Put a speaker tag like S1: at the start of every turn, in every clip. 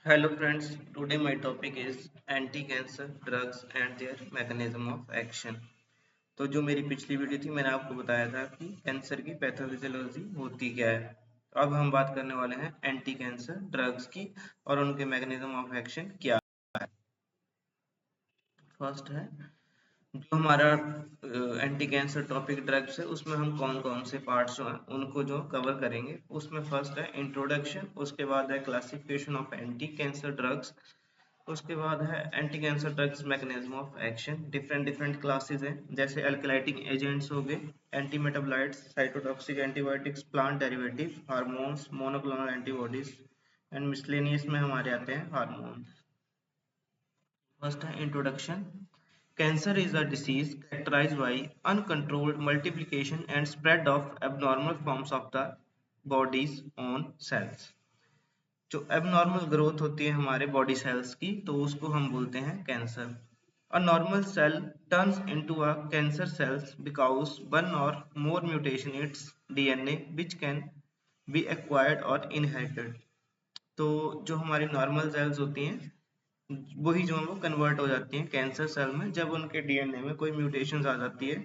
S1: Hello friends, today my topic is anti-cancer drugs and their mechanism of action। तो जो मेरी पिछली video थी मैंने आपको बताया था कि कैंसर की पैथोफिजियोलॉजी होती क्या है। तो अब हम बात करने वाले हैं एंटी कैंसर ड्रग्स की और उनके मैकेनिज्म ऑफ एक्शन क्या है। फर्स्ट है जो हमारा एंटी कैंसर टॉपिक ड्रग्स है उसमें हम कौन कौन से पार्ट्स जो हैं उनको जो कवर करेंगे। उसमें फर्स्ट है इंट्रोडक्शन, उसके बाद है classification of anti cancer drugs, उसके बाद है anti cancer drugs mechanism of action. Different different classes हैं जैसे अल्कलाइटिंग एजेंट्स हो गए, anti metabolites, cytotoxic antibiotics, plant derivative, hormones, monoclonal antibodies and miscellaneous में हमारे आते हैं हार्मोन्स। फर्स्ट है introduction. Cancer is a disease characterized by uncontrolled multiplication and spread of abnormal forms of the body's own cells। जो abnormal growth होती है हमारे body cells की तो उसको हम बोलते हैं cancer. A normal cell turns into a cancer cells because one or more mutation in its DNA which can be acquired or inherited। तो जो हमारी नॉर्मल सेल्स होती हैं वही जो है वो कन्वर्ट हो जाती हैं कैंसर सेल में जब उनके डीएनए में कोई म्यूटेशन आ जाती है,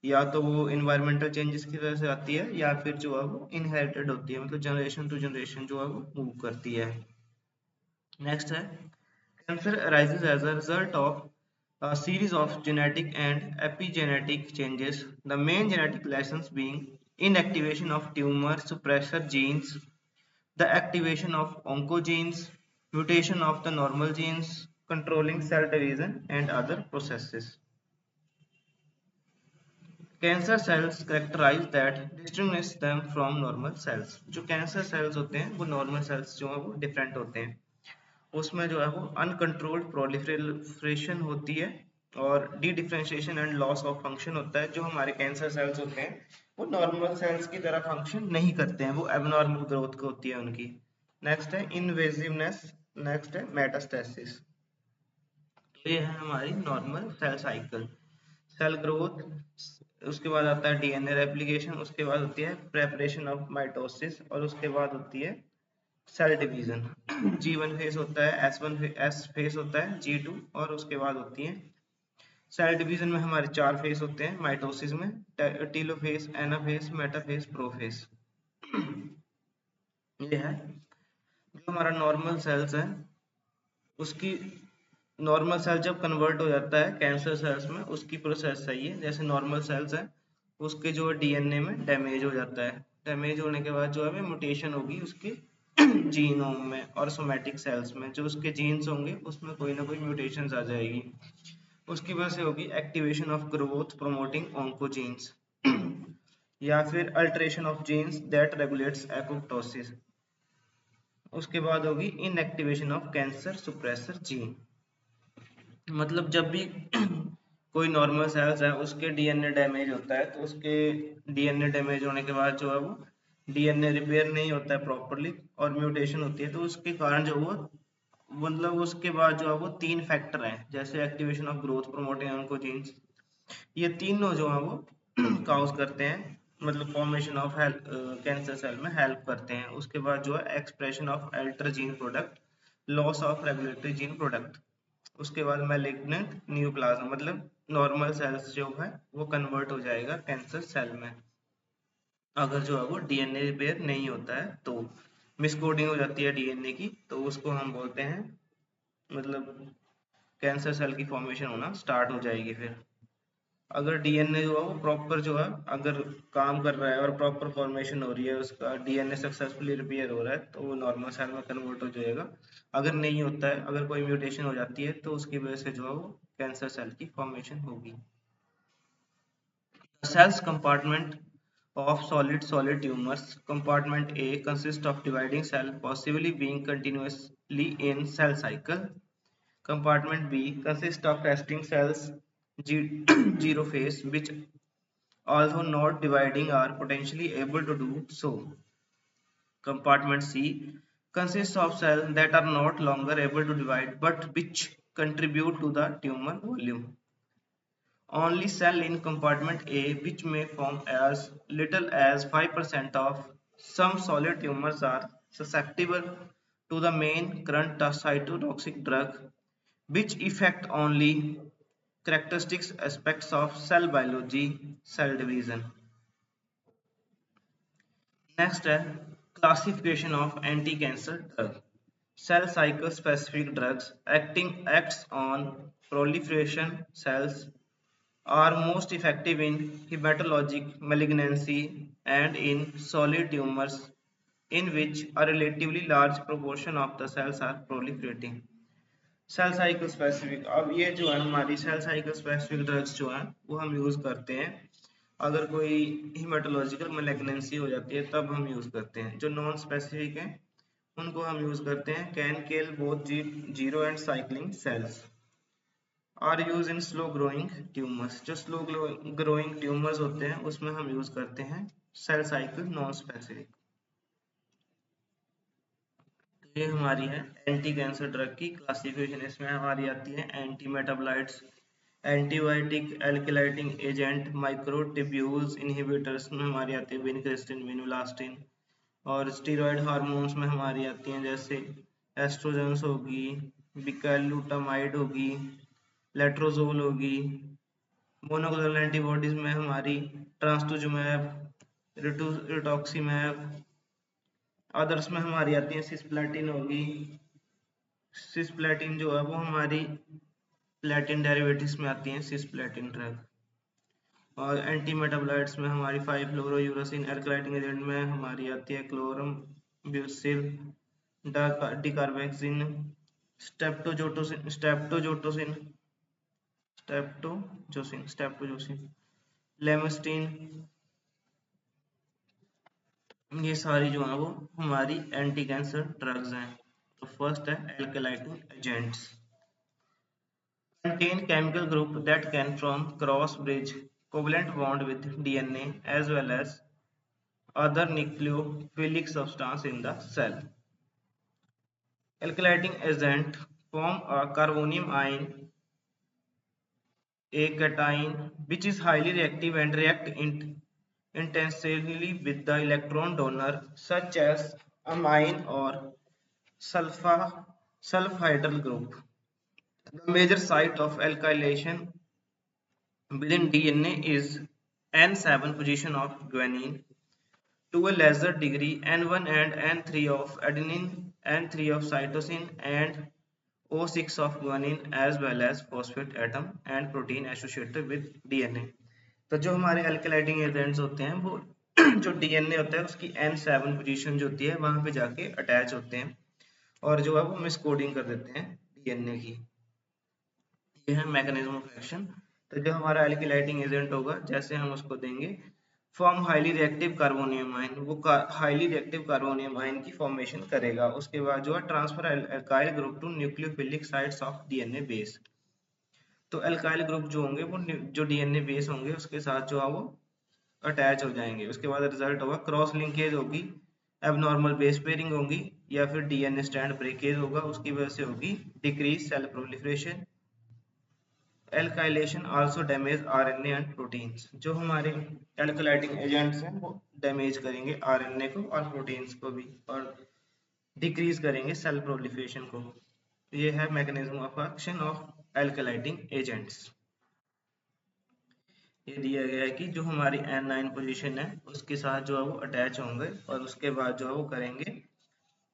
S1: या तो वो इन्वायरमेंटल चेंजेस की वजह से आती है या फिर जो है वो इनहेरिटेड होती है, मतलब जनरेशन टू जनरेशन जो है वो मूव करती है। नेक्स्ट है cancer arises as a result of a series of genetic and epigenetic changes, the main genetic lessons being inactivation of tumor suppressor genes, the activation of oncogenes, mutation of the normal genes, controlling cell division and other processes। Cancer cells characterize that distinguish them from normal cells। जो cancer cells होते हैं वो normal sales जो है वो different होते हैं। उसमें जो है वो अनकंट्रोल्ड प्रोलिफरेशन होती है और D differentiation and loss of function होता है। जो हमारे कैंसर सेल्स होते हैं वो नॉर्मल सेल्स की तरह फंक्शन नहीं करते हैं, वो एबनॉर्मल ग्रोथ होती है उनकी। नेक्स्ट है इनवेजिवनेस, नेक्स्ट है मेटास्टेसिस। तो ये है हमारी normal cell cycle. Cell growth, उसके बाद आता है डीएनए रेप्लिकेशन, उसके बाद होती है प्रेपरेशन ऑफ माइटोसिस और उसके बाद होती है सेल डिवीजन। G1 फेस होता है, S1 एस फेस होता है, G2 और उसके बाद होती है सेल डिवीजन में हमारे चार फेस होते हैं माइटोसिस में, टीलोफेस, एनाफेस, मेटाफेस, प्रोफेस। ये है जो हमारा नॉर्मल सेल्स है उसकी। नॉर्मल सेल जब कन्वर्ट हो जाता है कैंसर सेल्स में उसकी प्रोसेस सही है। जैसे नॉर्मल सेल्स है उसके जो डीएनए में डैमेज हो जाता है, डैमेज होने के बाद जो है म्यूटेशन होगी उसके जीनोम में और सोमैटिक सेल्स में, जो उसके जीन्स होंगे उसमें कोई ना कोई म्यूटेशंस आ जाएगी। उसकी वजह से होगी activation of growth promoting oncogenes या फिर alteration of genes that regulates apoptosis. उसके बाद होगी inactivation of cancer suppressor gene. मतलब जब भी कोई नॉर्मल सेल्स है उसके डीएनए डैमेज होता है तो उसके डीएनए डैमेज होने के बाद जो है वो डीएनए रिपेयर नहीं होता है प्रॉपरली और म्यूटेशन होती है, तो उसके कारण जो वो मतलब उसके बाद जो है वो तीन फैक्टर हैं जैसे activation of growth promoting oncogenes, ये तीनों जो है वो काउज करते हैं, मतलब फॉर्मेशन ऑफ कैंसर सेल में हेल्प करते हैं। उसके बाद जो है expression of alter gene product, loss of regulatory gene product. उसके बाद मैलिग्नेंट न्यूप्लाज्म, मतलब नॉर्मल सेल्स जो है वो कन्वर्ट हो जाएगा कैंसर सेल में अगर जो है वो डीएनए रिपेयर नहीं होता है तो मिसकोडिंग हो जाती है डीएनए की, तो उसको हम बोलते हैं मतलब कैंसर सेल की फॉर्मेशन होना स्टार्ट हो जाएगी। फिर अगर डीएनए जो है वो प्रॉपर जो है अगर काम कर रहा है और प्रॉपर फॉर्मेशन हो रही है, उसका डीएनए सक्सेसफुली रिपेयर हो रहा है तो वो नॉर्मल सेल में कन्वर्ट हो जाएगा। अगर नहीं होता है, अगर कोई म्यूटेशन हो जाती है तो उसकी वजह से जो है वो कैंसर सेल की फॉर्मेशन होगी। The cells compartment of solid tumors. Compartment A consists of dividing cell possibly being continuously in cell cycle. Compartment B consists of resting cells zero phase which although not dividing are potentially able to do so. Compartment C consists of cells that are not longer able to divide but which contribute to the tumor volume. Only cell in compartment A which may form as little as 5% of some solid tumors are susceptible to the main current cytotoxic drug, which affect only characteristics aspects of cell biology, cell division. Next है classification of anti-cancer drug. Cell cycle specific drugs acts on proliferation cells are most effective in hematologic malignancy and in solid tumors in which a relatively large proportion of the cells are proliferating. Cell cycle specific, अब ये जो है हमारी cell cycle specific drugs जो है वो हम use करते हैं अगर कोई हिमेटोलॉजिकल मैलिग्नेंसी हो जाती है तब हम यूज करते हैं। जो नॉन स्पेसिफिक है उनको हम यूज करते हैं can kill both zero and cycling cells are use in slow growing tumours. जो स्लो ग्रोइंग ट्यूमर्स होते हैं उसमें हम यूज करते हैं सेल साइकिल नॉन स्पेसिफिक। ये हमारी है एंटी कैंसर ड्रग की क्लासिफिकेशन। इसमें हमारी आती है anti metabolites, antibiotic, alkylating agent, microtubules inhibitors में हमारी आती है विनक्रिस्टिन, विनोलास्टिन। और स्टीरॉयड हार्मोन्स में हमारी आती हैं जैसे एस्ट्रोजेंस होगी, बिकालूटामाइड होगी, लेट्रोजोल होगी। मोनोक्लोनल एंटीबॉडीज में हमारी ट्रांसटुजुमैब, रिटोक्सीमैब। अदर्स में हमारी आती है सिस्प्लेटिन होगी। सिस्प्लेटिन जो है वो हमारी प्लेटिन डेरिवेटिव्स में आती है सिस्प्लेटिन ड्रग। और एंटी मेटाबोलाइट्स में हमारी 5-फ्लोरोयूरासिन, एल्कलाइटिंग एजेंट में हमारी आती है क्लोरम ब्यूसिल, डिकार्बेक्सिन, स्टेप्टोजोसिन, लेमस्टिन। ये सारी जो है वो हमारी एंटी कैंसर ड्रग्स हैं। तो फर्स्ट है एल्कलाइटिंग agents contain chemical group that can form cross bridge covalent bond with DNA as well as other nucleophilic substance in the cell. Alkylating agent form a carbonium ion, a cation, which is highly reactive and react intensively with the electron donor, such as amine or sulfhydryl group. The major site of alkylation within DNA is N7 position of guanine, to a lesser degree N1 and N3 of adenine, N3 of cytosine and O6 of guanine as well as phosphate atom and protein associated with DNA। तो जो हमारे अल्कलाइटिंग agents होते हैं वो जो DNA होता है उसकी N7 पोजीशन जो होती है वहां पे जाके अटैच होते हैं और जो है वो मिसकोडिंग कर देते हैं डीएनए की। ये है मैकेनिज्म ऑफ एक्शन। तो जो हमारा एल्किलाइटिंग एजेंट होगा जैसे हम उसको देंगे form highly reactive carbonium ion, वो हाईली रिएक्टिव कार्बोनियम आयन की फॉर्मेशन करेगा। उसके बाद जो है transfer alkyl group to nucleophilic sites of DNA base. तो अल्काइल ग्रुप जो होंगे वो जो डीएनए बेस होंगे उसके साथ जो है वो अटैच हो जाएंगे। उसके बाद रिजल्ट होगा क्रॉस लिंकेज होगी, एबनॉर्मल बेस पेयरिंग होगी या फिर डीएनए स्ट्रैंड ब्रेकेज होगा। उसकी वजह से होगी decrease cell proliferation. Alkylation also damage RNA and proteins. जो हमारे एल्कलाइटिंग एजेंट्स हैं वो डैमेज करेंगे आरएनए को और प्रोटीन्स को भी और डिक्रीज करेंगे सेल प्रोलिफरेशन को। ये है mechanism of action of alkylating agents. ये दिया गया है कि जो हमारी N9 पोजीशन है उसके साथ जो है वो अटैच होंगे और उसके बाद जो है वो करेंगे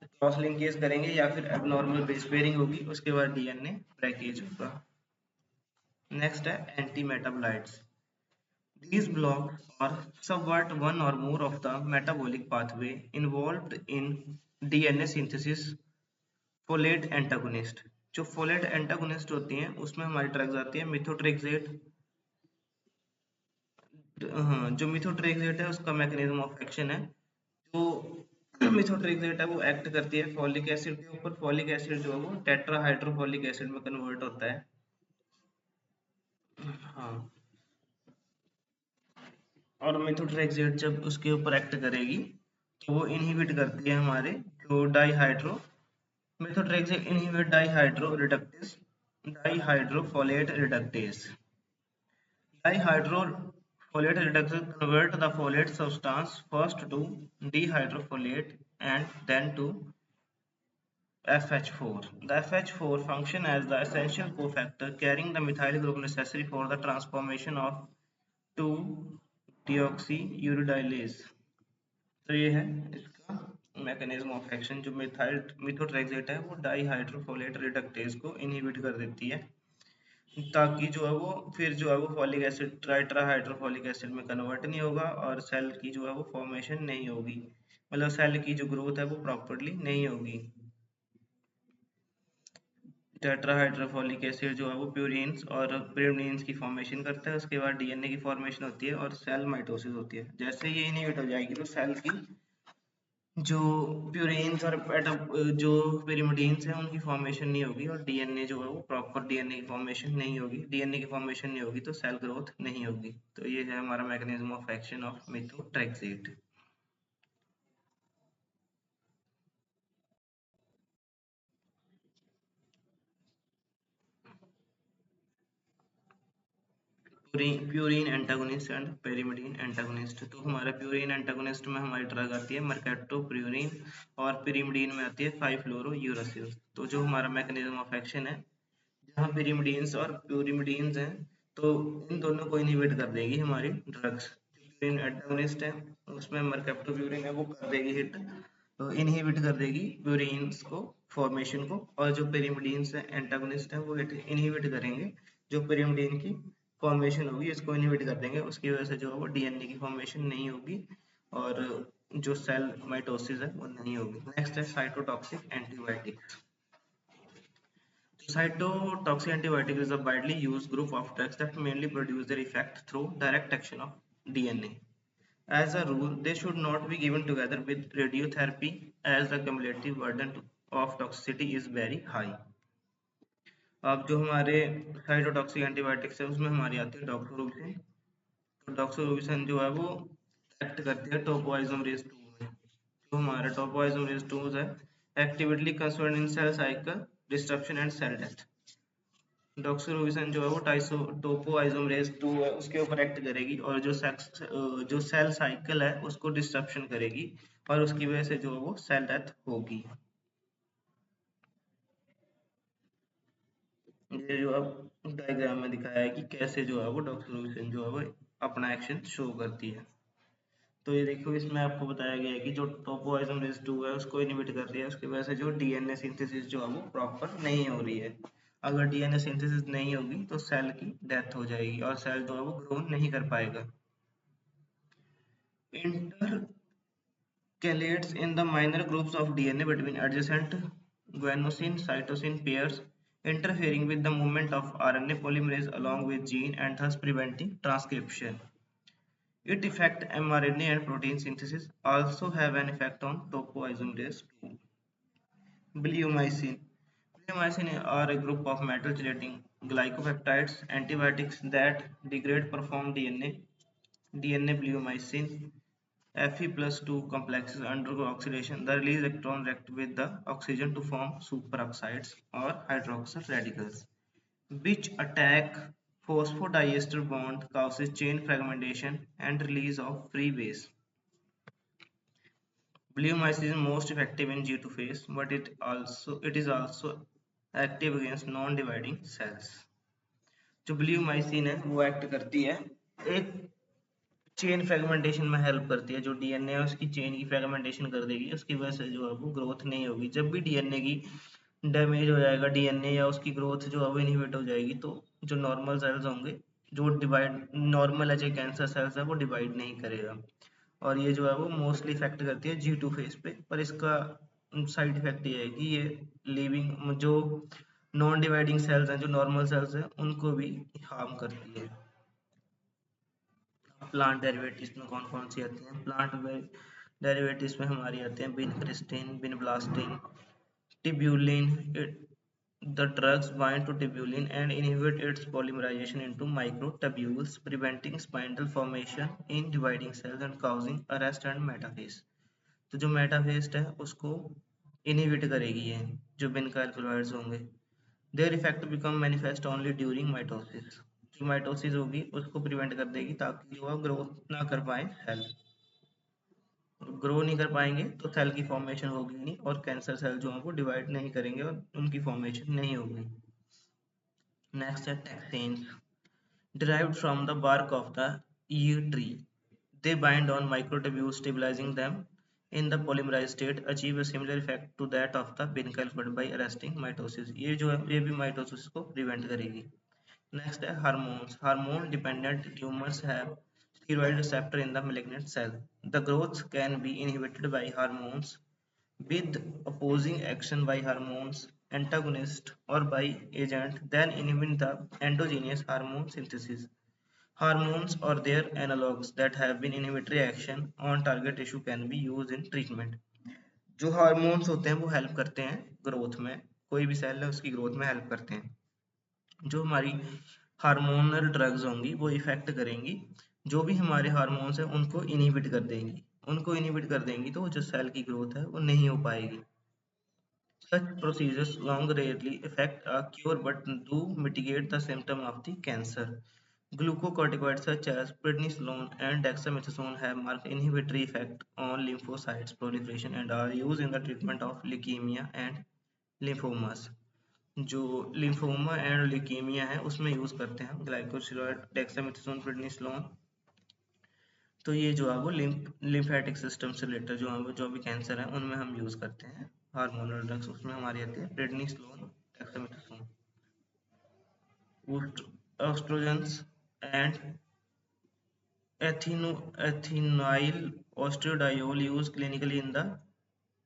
S1: क्रॉस लिंकेज करेंगे या फिर एबनॉर्मल बेस पेयरिंग होगी। उसके बाद डीएनए ब्रेकेज होगा। नेक्स्ट है anti metabolites. These block or subvert one or more of the metabolic pathway involved in DNA synthesis। Folate antagonist, जो फोलेट एंटागोनिस्ट होती हैं उसमें हमारी ड्रग्स आती है मिथोट्रेक्सेट। हाँ, जो मिथोट्रेक्सेट है उसका मैकेनिज्म ऑफ एक्शन है, जो मिथोट्रेक्सेट है वो एक्ट करती है फॉलिक एसिड के ऊपर। फॉलिक एसिड जो है वो टेट्राहाइड्रोफॉलिक एसिड में कन्वर्ट होता है। हाँ, और मिथोट्रेक्सेट जब उसके ऊपर एक्ट करेगी तो वो इनहिबिट करती है हमारे जो dihydro methotrexate inhibit dihydrofolate reductase. Dihydrofolate reduction convert the folate substance first to dihydrofolate and then to FH4. The FH4 function as the essential cofactor carrying the methyl group necessary for the transformation of 2-deoxyuridylase. तो ये है इसका mechanism of action. जो methotrexate है वो डाईहाइड्रोफोलेट reductase को inhibit कर देती है, ताकि जो है वो फिर जो है वो फॉलिक एसिड ट्राइट्राहाइड्रोफोलिक एसिड में कन्वर्ट नहीं होगा और सेल की जो है वो फॉर्मेशन नहीं होगी, मतलब सेल की जो ग्रोथ है वो प्रॉपरली नहीं होगी। टेट्राहाइड्रोफोलिक एसिड जो है वो प्यूरिन्स और pyrimidines की फॉर्मेशन करता है, उसके बाद डीएनए की फॉर्मेशन होती है और सेल माइटोसिस होती है। जैसे ये इनहिबिट हो जाएगी तो सेल की जो प्यूरिन्स और जो pyrimidines हैं उनकी फॉर्मेशन नहीं होगी और डीएनए जो है वो प्रॉपर डीएनए की फॉर्मेशन नहीं होगी। डीएनए की फॉर्मेशन नहीं होगी तो सेल ग्रोथ नहीं होगी। तो ये है हमारा mechanism of action of methotrexate. Purine antagonist and pyrimidine antagonist. तो हमारा प्यूरीन एंटागोनिस्ट में हमारी ड्रग आती है मर्केटोप्यूरिन और पेरिमिडीन में आती है 5-फ्लोरोयूरासिल। तो जो हमारा मैकेनिज्म ऑफ एक्शन है, जहाँ पेरिमिडीन्स और प्यूरिमिडीन्स हैं तो इन दोनों को इनहिबिट कर देगी हमारी ड्रग्स। प्यूरिन एंटागोनिस्ट है उसमें मर्केप्टोप्यूरिन है वो कर देगी हिट, तो इनहिबिट कर देगी प्यूरिन्स को फॉर्मेशन को, और जो पेरिमिडीन्स है एंटागोनिस्ट है वो इनहिबिट करेंगे जो पेरिमिडीन की फॉर्मेशन होगी, इसको इनहिबिट कर देंगे। उसकी वजह से जो है वो डीएनए की फॉर्मेशन नहीं होगी और जो सेल माइटोसिस है वो नहीं होगी। नेक्स्ट है cytotoxic antibiotics. Cytotoxic antibiotic is a widely used group of drugs that mainly produce their effect through direct action of DNA. As a rule, they should not be given together with radiotherapy as the cumulative burden of toxicity is very high. अब जो हमारे cytotoxic antibiotics है उसमें हमारी आती है डॉक्सोरुबिसिन। तो डॉक्सोरुबिसिन जो है वो एक्ट करती है टोपोइसोमरेज 2 में। जो हमारा टोपोइसोमरेज 2 है actively concern in cell cycle destruction and cell death. Doxorubicin जो है वो टोपोआइसोमरेज 2 है उसके ऊपर एक्ट करेगी और जो सेल साइकिल है उसको डिस्ट्रप्शन करेगी और उसकी वजह से जो है वो सेल डेथ होगी। ये जो अब डायग्राम में दिखाया है कि कैसे जो है वो डॉक्सोरोबिसन जो है वो अपना एक्शन शो करती है। तो ये देखो इसमें आपको बताया गया है कि जो टोपोआइसोमरेज 2 है उसको इनहिबिट कर रही है, उसकी वजह से जो डीएनए सिंथेसिस जो है वो प्रॉपर नहीं हो रही है। अगर डीएनए सिंथेसिस नहीं होगी तो सेल की डेथ हो जाएगी और सेल जो है वो ग्रो नहीं कर पाएगा। Intercalates in the minor groups of DNA between adjacent guanosine-cytosine pairs, interfering with the movement of RNA polymerase along with gene and thus preventing transcription. It affects mRNA and protein synthesis, also have an effect on topoisomerase 2. Bleomycin. Bleomycin are a group of metal-chelating glycopeptides antibiotics that degrade perform DNA bleomycin Fe+2 complexes undergo oxidation. The released electron react with the oxygen to form superoxides or hydroxyl radicals, which attack phosphodiester bond, causes chain fragmentation and release of free base. Bleomycin is most effective in G2 phase, but it is also active against non-dividing cells. जो bleomycin है वो act करती है एक chain fragmentation में help करती है। जो डीएनए है उसकी चेन की फ्रेगमेंटेशन कर देगी, उसकी वजह से जो है वो ग्रोथ नहीं होगी। जब भी डीएनए की डैमेज हो जाएगा डीएनए या उसकी ग्रोथ जो है वो इनहिबिट हो जाएगी, तो जो नॉर्मल सेल्स होंगे जो डिवाइड नॉर्मल है चाहे कैंसर सेल्स है वो डिवाइड नहीं करेगा और ये जो है वो मोस्टली इफेक्ट करती है G2 फेज पे। पर इसका साइड इफेक्ट ये है कि ये लिविंग जो नॉन डिवाइडिंग सेल्स हैं जो नॉर्मल सेल्स हैं उनको भी हार्म करती है। प्लांट डेरिवेटिव्स में कौन कौन सी आती हैं? प्लांट में डेरिवेटिव्स में हमारी आते हैं बिनक्रिस्टिन, बिनब्लास्टिन, टिब्यूलिन। The drugs bind to tubulin and inhibit its polymerization into microtubules, preventing spindle formation in dividing cells and causing arrest and metaphase. तो जो मेटाफेज है उसको इनहिबिट करेगी ये जो बिन अल्कलॉइड्स होंगे। Their effect become manifest only during mitosis. जो माइटोसिस होगी उसको प्रिवेंट कर देगी ताकि वो ग्रोथ ना कर पाए सेल। ग्रो नहीं कर पाएंगे तो सेल की फॉर्मेशन होगी नहीं, और कैंसर सेल जो है वो डिवाइड नहीं करेंगे और उनकी फॉर्मेशन नहीं होगी। नेक्स्ट है टैक्सेन्स, derived from the bark of the yew tree. They bind on microtubules, stabilizing them in the polymerized state, achieve a similar effect to that of the Binkel fluid by arresting mitosis. ये जो है ये भी mitosis को prevent करेगी। Next है hormones, hormone dependent tumours have steroid receptor in the malignant cell. The growth can be inhibited by hormones with opposing action by hormones antagonist or by agent then inhibit the endogenous hormone synthesis. Hormones or their analogues that have been inhibitory action on target tissue can be used in treatment. जो hormones होते हैं वो help करते हैं growth में, कोई भी cell है उसकी ग्रोथ में हेल्प करते हैं। जो हमारी हार्मोनल ड्रग्स होंगी वो इफेक्ट करेंगी, जो भी हमारे हार्मोन्स हैं उनको इनहिबिट कर देंगी, उनको इनहिबिट कर देंगी तो जो सेल की ग्रोथ है वो नहीं हो पाएगी। Such procedures long rarely affect a cure but do mitigate the symptom of the cancer. Glucocorticoids such as prednisolone and dexamethasone have marked inhibitory effect on lymphocytes proliferation and are used in the treatment of leukemia and lymphomas. जो lymphoma and leukaemia है उसमें use करते हैं ग्लाइकोसिलॉइड, dexamethasone, prednisolone. तो ये जो है वो लिम्फेटिक सिस्टम से रिलेटेड जो है जो भी कैंसर है उनमें हम यूज करते हैं हार्मोनल ड्रग्स। उसमें हमारी आती है prednisolone, dexamethasone. Oestrogens and ethinyl ostradiol used clinically in the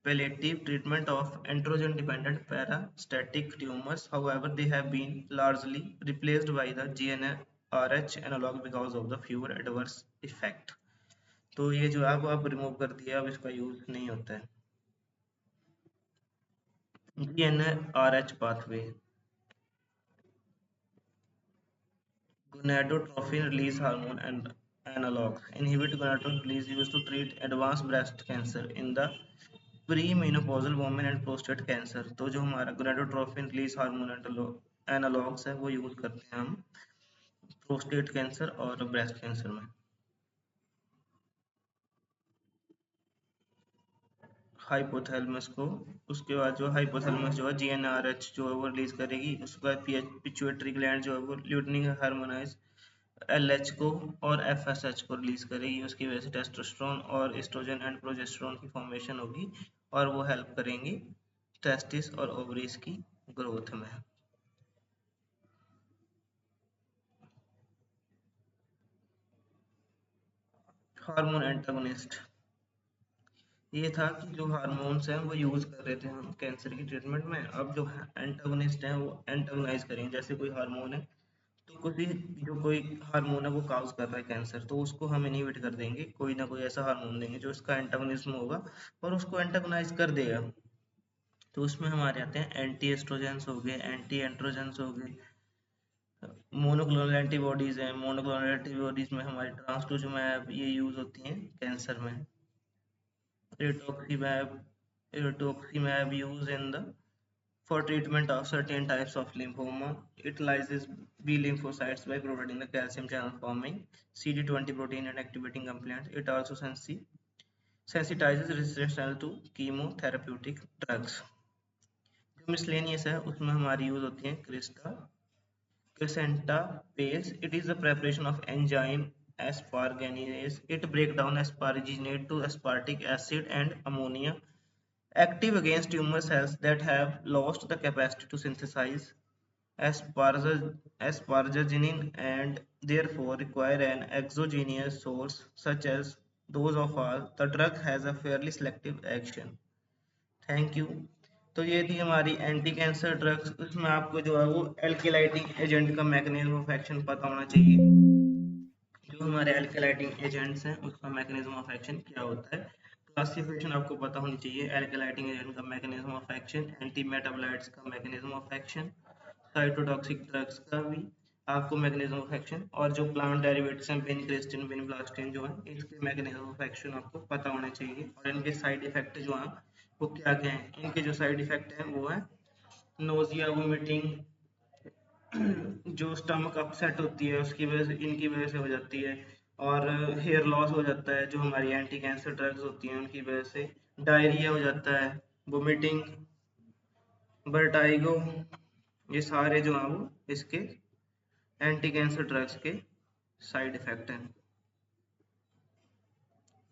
S1: palliative treatment of androgen-dependent parastatic tumors. However, they have been largely replaced by the GnRH analog because of the fewer adverse effect. तो ये जो है वो अब remove कर दिया, अब इसका यूज नहीं होता है। GnRH pathway, gonadotropin release hormone and analogs inhibit gonadotropin release used to treat advanced breast cancer in the premenopausal women and prostate cancer. तो जो हमारा गोनाडोट्रोपिन रिलीज हार्मोन एनालॉग्स है वो यूज करते हैं हम प्रोस्टेट कैंसर और ब्रेस्ट कैंसर में। हाइपोथैलेमस को, उसके बाद जो हाइपोथैलेमस जो है जीएनआरएच जो है वो रिलीज करेगी, उसके बाद पिट्यूटरी ग्लैंड जो है वो ल्यूटिनिक हार्मोनाइज एलएच को और एफएसएच को रिलीज करेगी, उसकी वजह से टेस्टोस्टेरोन और एस्ट्रोजन एंड प्रोजेस्टेरोन की फॉर्मेशन होगी और वो हेल्प करेंगी टेस्टिस और ओवरीज की ग्रोथ में। हार्मोन एंटागोनिस्ट, ये था कि जो हार्मोन्स हैं वो यूज कर रहे थे हम कैंसर की ट्रीटमेंट में, अब जो एंटागोनिस्ट हैं वो एंटागोनाइज करेंगे। जैसे कोई हार्मोन है तो कोई हार्मोन है वो काउज कर रहा है कैंसर, तो उसको हम इनहिबिट कर देंगे, कोई ना कोई ऐसा हार्मोन देंगे जो इसका एंटागोनिज्म होगा और उसको एंटागोनाइज कर देगा। तो उसमें हमारे आते हैं एंटी एस्ट्रोजेंस हो गए, एंटी एंड्रोजेंस हो गए, मोनोक्लोनल एंटीबॉडीज हैं। मोनोक्लोनल एंटीबॉडीज में हमारी ट्रांसटूजुमैब ये यूज होती हैं कैंसर में। rituximab used in the for treatment of certain types of lymphoma. It lyses B lymphocytes by providing the calcium channel forming CD20 protein and activating compliance. It also sensitizes resistant cell to chemotherapeutic drugs. जो miscellaneous है उसमें हमारी use होती है crescentapase. It is the preparation of enzyme asparaginase. It breaks down asparaginate to aspartic acid and ammonia, active against tumor cells that have lost the capacity to synthesize asparagine and therefore require an exogenous source such as those of all. The drug has a fairly selective action. Thank you. तो ये थी हमारी anti cancer drugs. उसमें आपको जो है वो एल्केलाइटिंग agent का मैकेनिज्म ऑफ एक्शन पता होना चाहिए। जो हमारे एल्केलाइटिंग एजेंट्स हैं उसका मैकेनिज्म ऑफ एक्शन क्या होता है, क्लासिफिकेशन आपको पता होनी चाहिए। एल्केलाइटिंग एजेंट का mechanism of action, anti metabolites का mechanism of action, cytotoxic drugs का भी आपको मैकेनिज्म ऑफ एक्शन, और जो प्लांट डेरिवेटिव्स हैं विनक्रिस्टिन, विनब्लास्टिन जो है इसके मैकेनिज्म ऑफ एक्शन आपको पता होने चाहिए। और इनके साइड इफेक्ट जो हैं वो क्या क्या हैं। इनके जो साइड इफेक्ट हैं वो है नोजिया, वोमिटिंग, जो स्टमक अपसेट होती है उसकी वजह से, इनकी वजह से हो जाती है। और हेयर लॉस हो जाता है जो हमारी एंटी कैंसर ड्रग्स होती हैं उनकी वजह से। डायरिया हो जाता है, वोमिटिंग, वर्टाइगो, ये सारे जो हैं वो इसके एंटी कैंसर ड्रग्स के साइड इफेक्ट हैं।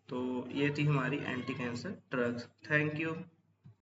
S1: तो ये थी हमारी anti cancer drugs. Thank you.